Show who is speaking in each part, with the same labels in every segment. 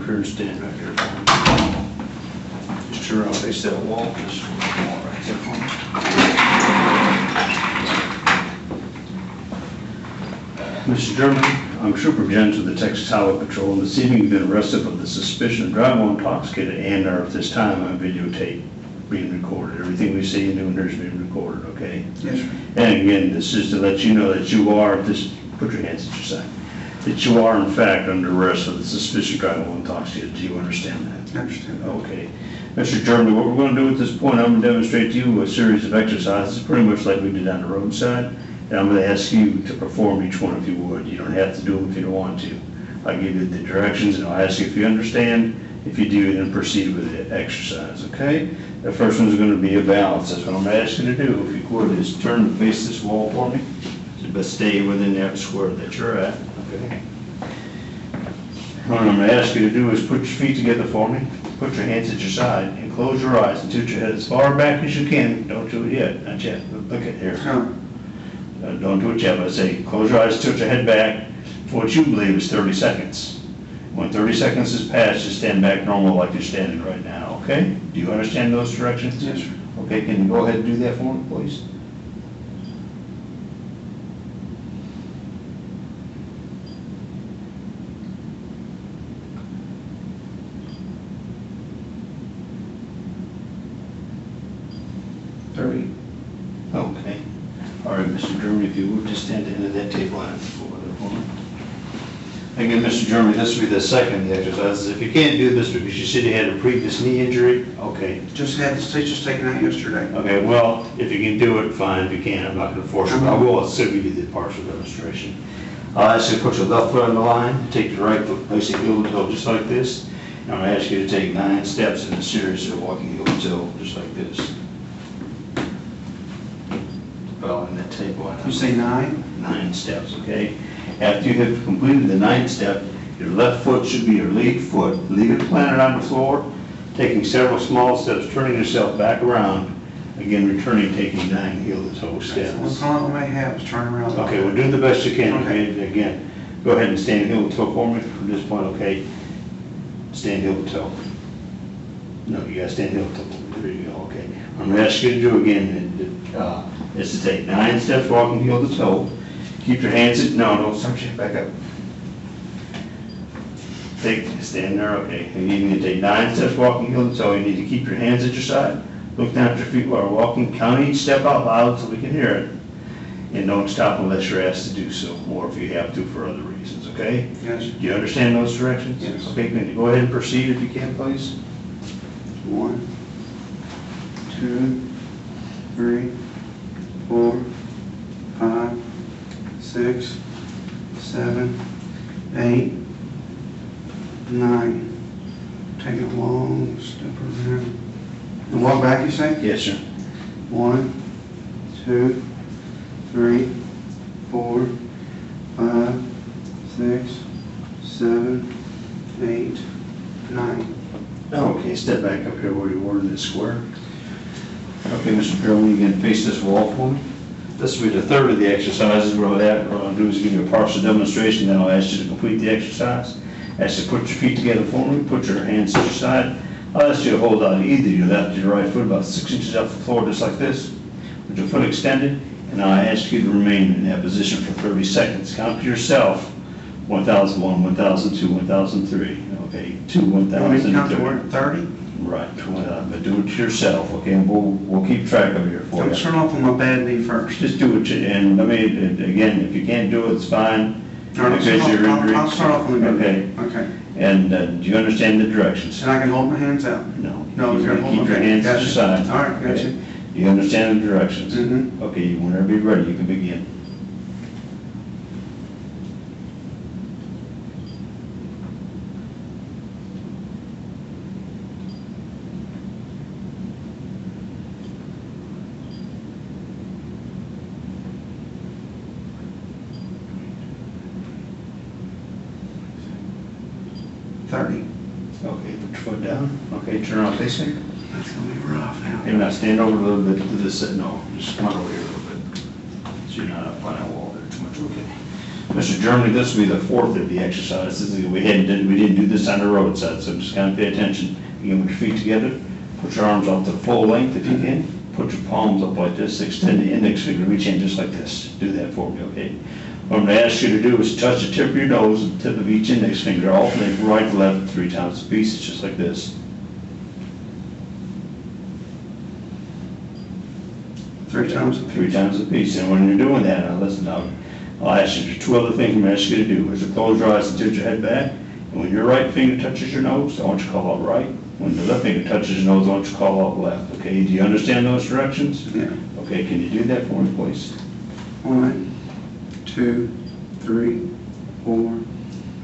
Speaker 1: up here and stand right there. Just turn around, face that wall, just wall right there for me. Mr. Germany, I'm Trooper Jens with the Texas Highway Patrol, and this evening you've been arrested for the suspicion of driving while intoxicated and are at this time on videotape being recorded. Everything we see and do in here is being recorded, okay?
Speaker 2: Yes, sir.
Speaker 1: And again, this is to let you know that you are, put your hands at your side, that you are in fact under arrest for the suspicion of driving while intoxicated. Do you understand that?
Speaker 2: I understand.
Speaker 1: Okay. Mr. Germany, what we're going to do at this point, I'm going to demonstrate to you a series of exercises, pretty much like we did on the roadside. And I'm going to ask you to perform each one if you would. You don't have to do them if you don't want to. I'll give you the directions and I'll ask you if you understand. If you do, then proceed with the exercise, okay? The first one's going to be a balance. That's what I'm going to ask you to do. If you would, is turn and face this wall for me. But stay within that square that you're at, okay? What I'm going to ask you to do is put your feet together for me. Put your hands at your side and close your eyes and tilt your head as far back as you can. Don't do it yet, not yet. Look at here. Don't do it yet, but I say close your eyes, tilt your head back for what you believe is 30 seconds. When 30 seconds is passed, just stand back normal like you're standing right now, okay? Do you understand those directions?
Speaker 2: Yes, sir.
Speaker 1: Okay, can you go ahead and do that for me, please? Okay. All right, Mr. Germany, if you would just stand at the end of that table and forward. Again, Mr. Germany, this will be the second of the exercises. If you can't do this because you said you had a previous knee injury, okay.
Speaker 2: Just had the stitches taken out yesterday.
Speaker 1: Okay, well, if you can do it, fine. If you can't, I'm not going to force you. I will still give you the partial demonstration. I'll ask you to put your left foot on the line, take your right foot, place it heel to toe just like this. And I'm going to ask you to take 9 steps in a series of walking heel to toe just like this. Following that table.
Speaker 2: You say 9?
Speaker 1: 9 steps, okay? After you have completed the 9th step, your left foot should be your lead foot. Leave it planted on the floor, taking several small steps, turning yourself back around. Again, returning, taking 9 heel-to-toe steps.
Speaker 2: One problem I may have is turn around.
Speaker 1: Okay, well, do the best you can.
Speaker 2: Okay.
Speaker 1: Again, go ahead and stand heel-to-toe for me from this point, okay? Stand heel-to-toe. No, you gotta stand heel-to-toe. There you go, okay. I'm gonna ask you to do again, is to take 9 steps walking heel-to-toe. Keep your hands at, no, start your back up. Stand there, okay. And you need to take 9 steps walking heel-to-toe. You need to keep your hands at your side. Look down at your feet while walking. Count each step out loud so we can hear it. And don't stop unless you're asked to do so, or if you have to for other reasons, okay?
Speaker 2: Yes.
Speaker 1: Do you understand those directions?
Speaker 2: Yes.
Speaker 1: Okay, can you go ahead and proceed if you can, please?
Speaker 2: 1, 2, 3, 4, 5, 6, 7, 8, 9. Take a long step around. And walk back, you say?
Speaker 1: Yes, sir.
Speaker 2: 1, 2, 3, 4, 5, 6, 7, 8, 9.
Speaker 1: Okay, step back up here where you were in this square. Okay, Mr. Pearl, you can face this wall for me. This will be the third of the exercises. What I'll do is give you a partial demonstration, then I'll ask you to complete the exercise. Ask you to put your feet together for me, put your hands to your side. I'll ask you to hold out either your left or your right foot about 6 inches off the floor, just like this, with your foot extended, and I'll ask you to remain in that position for 30 seconds. Count to yourself, 1001, 1002, 1003, okay, 2, 1003.
Speaker 2: Count to where? 30?
Speaker 1: Right, but do it to yourself, okay, and we'll keep track of it here for you.
Speaker 2: Don't start off on my bad knee first.
Speaker 1: Just do it, and let me, again, if you can't do it, it's fine.
Speaker 2: I'll start off on the good knee. Okay.
Speaker 1: And do you understand the directions?
Speaker 2: And I can hold my hands out?
Speaker 1: No.
Speaker 2: No,
Speaker 1: You're
Speaker 2: you're
Speaker 1: going to keep your hands to your side.
Speaker 2: All right, gotcha.
Speaker 1: Okay. You understand the directions?
Speaker 2: Mm-hmm.
Speaker 1: Okay, whenever you're ready, you can begin. Okay, put your foot down. Okay, turn around facing.
Speaker 2: That's going to be rough now.
Speaker 1: Okay, now stand over a little bit to this side. No, just come on over here a little bit. So you're not up on that wall there too much. Okay. Mr. Germany, this will be the fourth of the exercises. We didn't do this on the roadside, so just kind of pay attention. Again, with your feet together, put your arms out to full length if you can. Put your palms up like this, extend the index finger, reach in just like this. Do that for me, okay? What I'm going to ask you to do is touch the tip of your nose and the tip of each index finger, alternate right to left 3 times a piece. It's just like this.
Speaker 2: 3 times a piece.
Speaker 1: 3 times a piece. And when you're doing that, now listen now, I'll ask you, there's 2 other things I'm going to ask you to do. Is to close your eyes and tilt your head back. And when your right finger touches your nose, I want you to call out right. When the left finger touches your nose, I want you to call out left. Okay, do you understand those directions?
Speaker 2: Yeah.
Speaker 1: Okay, can you do that for me, please?
Speaker 2: 1, 2, 3, 4,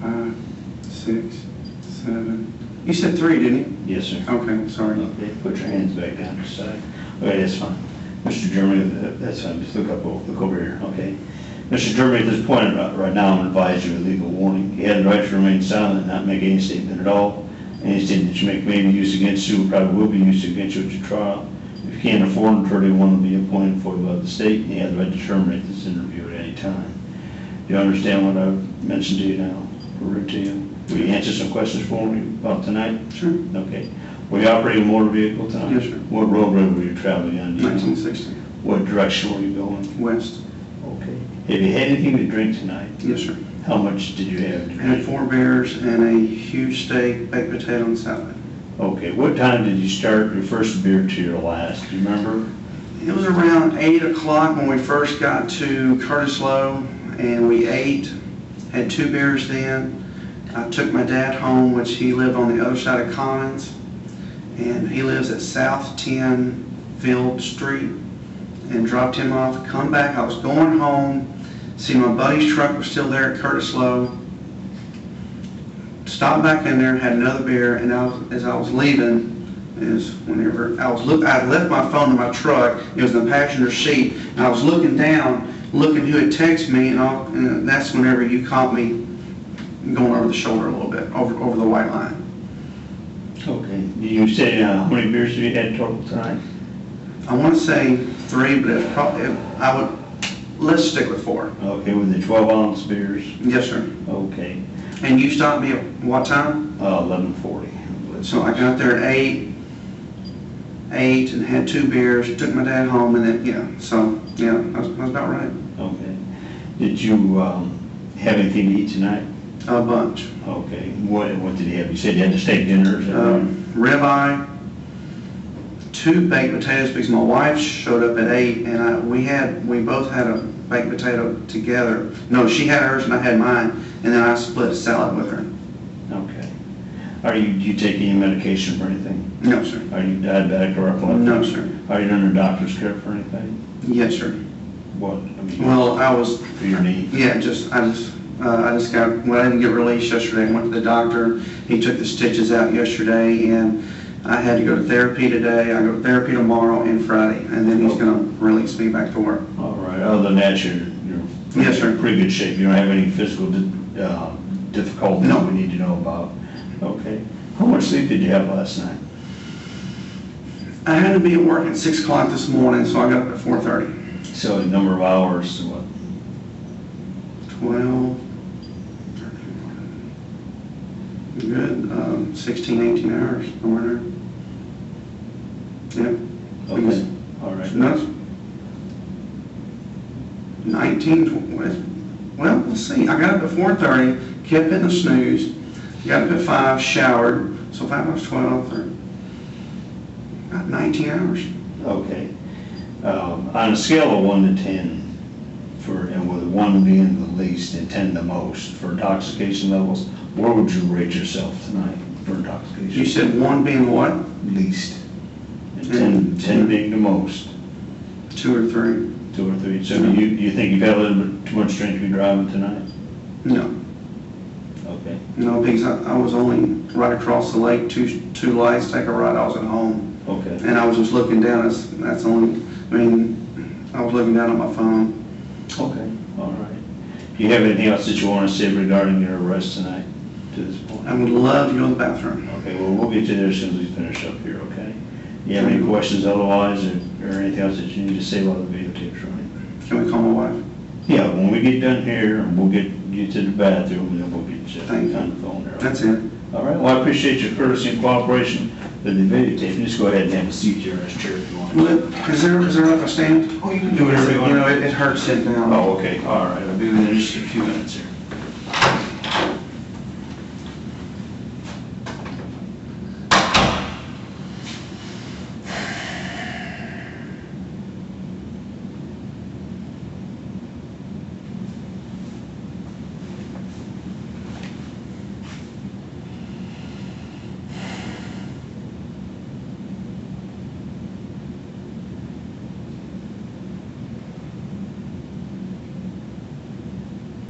Speaker 2: 5, 6, 7. You said 3, didn't you?
Speaker 1: Yes, sir.
Speaker 2: Okay, sorry.
Speaker 1: Okay, put your hands back down to the side. Okay, that's fine. Mr. Germany, that's fine. Just look over here, okay? Mr. Germany, at this point, right now, I'm going to advise you a legal warning. You have the right to remain silent and not make any statement at all. Any statement that you make may be used against you, probably will be used against you at your trial. If you can't afford an attorney, one will be appointed for you by the state, and you have the right to terminate this interview at any time. Do you understand what I've mentioned to you now, or read to you? Will you answer some questions for me about tonight?
Speaker 2: Sure.
Speaker 1: Okay. Were you operating a motor vehicle tonight?
Speaker 2: Yes, sir.
Speaker 1: What roadway were you traveling on?
Speaker 2: 1960.
Speaker 1: What direction were you going?
Speaker 2: West.
Speaker 1: Okay. Have you had anything to drink tonight?
Speaker 2: Yes, sir.
Speaker 1: How much did you have to
Speaker 2: I had
Speaker 1: drink?
Speaker 2: 4 beers and a huge steak, baked potato, and salad.
Speaker 1: Okay. What time did you start your first beer to your last? Do you remember?
Speaker 2: It was around 8 o'clock when we first got to Curtis Low, and we ate, had 2 beers then. I took my dad home, which he lived on the other side of Commons, and he lives at South 10 Field Street, and dropped him off. Come back, I was going home, see my buddy's truck was still there at Curtis Low. Stopped back in there, had another beer, and as I was leaving, is whenever I had left my phone in my truck. It was in the passenger seat, and I was looking down, looking who had texted me, and that's whenever you caught me going over the shoulder a little bit, over the white line.
Speaker 1: Okay. You say how many beers have you had total tonight?
Speaker 2: I want to say 3, but it probably let's stick with 4.
Speaker 1: Okay, with the 12-ounce beers?
Speaker 2: Yes, sir.
Speaker 1: Okay.
Speaker 2: And you stopped me at what time?
Speaker 1: 11:40.
Speaker 2: So I got there at 8 and had 2 beers, took my dad home, and then, I was about right.
Speaker 1: Okay. Did you have anything to eat tonight?
Speaker 2: A bunch.
Speaker 1: Okay. What did you have? You said you had the steak dinner, is that right?
Speaker 2: Ribeye, 2 baked potatoes, because my wife showed up at 8, and we both had a baked potato together. No, she had hers and I had mine, and then I split a salad with her.
Speaker 1: Okay. Do you take any medication for anything?
Speaker 2: No, sir.
Speaker 1: Are you diabetic or epileptic?
Speaker 2: No, sir.
Speaker 1: Are you under doctor's care for anything?
Speaker 2: Yes, sir.
Speaker 1: What?
Speaker 2: Well, I was.
Speaker 1: For your knee?
Speaker 2: Yeah, I just got, when I didn't get released yesterday, I went to the doctor. He took the stitches out yesterday, and I had to go to therapy today. I go to therapy tomorrow and Friday, and then he's going to release me back to work.
Speaker 1: All right. Other than that, you're
Speaker 2: Yes, sir.
Speaker 1: in pretty good shape. You don't have any physical difficulties
Speaker 2: No.
Speaker 1: we need to know about. Okay. How much sleep did you have last night?
Speaker 2: I had to be at work at 6 o'clock this morning, so I got up at 4:30.
Speaker 1: So a number of hours, what?
Speaker 2: 12, 13, good, 16, 18 hours, somewhere there. Yep.
Speaker 1: Okay. All right.
Speaker 2: No, 19, well, let's see. I got up at 4:30, kept hitting a snooze, got up at 5, showered, so 5 hours, 12, or about 19 hours.
Speaker 1: Okay. On a scale of 1 to 10, and with 1 being the least and 10 the most for intoxication levels, where would you rate yourself tonight for intoxication?
Speaker 2: You said 1 being what?
Speaker 1: Least. And 10 being the most.
Speaker 2: 2 or 3.
Speaker 1: 2 or 3. So do you think you've had a little bit too much drink to be driving tonight?
Speaker 2: No.
Speaker 1: Okay.
Speaker 2: No, because I was only right across the lake, two lights, take a right, I was at home.
Speaker 1: Okay.
Speaker 2: And I was just looking down, that's only, I was looking down at my phone.
Speaker 1: Okay. All right. Do you have anything else that you want to say regarding your arrest tonight to this point?
Speaker 2: I would love to go to the bathroom.
Speaker 1: Okay, well, we'll get you there as soon as we finish up here, okay? You have any questions otherwise, or anything else that you need to say while the videotape's running?
Speaker 2: Can we call my wife?
Speaker 1: Yeah, when we get done here, we'll get you to the bathroom, and then we'll get you
Speaker 2: Thank you.
Speaker 1: on the phone there.
Speaker 2: That's it.
Speaker 1: All right, well, I appreciate your courtesy and cooperation with the videotape. Just go ahead and have a seat here as chair if you want.
Speaker 2: Is there like a stand?
Speaker 1: Oh, you can do whatever you want.
Speaker 2: You know, it hurts sitting down.
Speaker 1: Oh, okay, all right, I'll be there in just a few minutes here.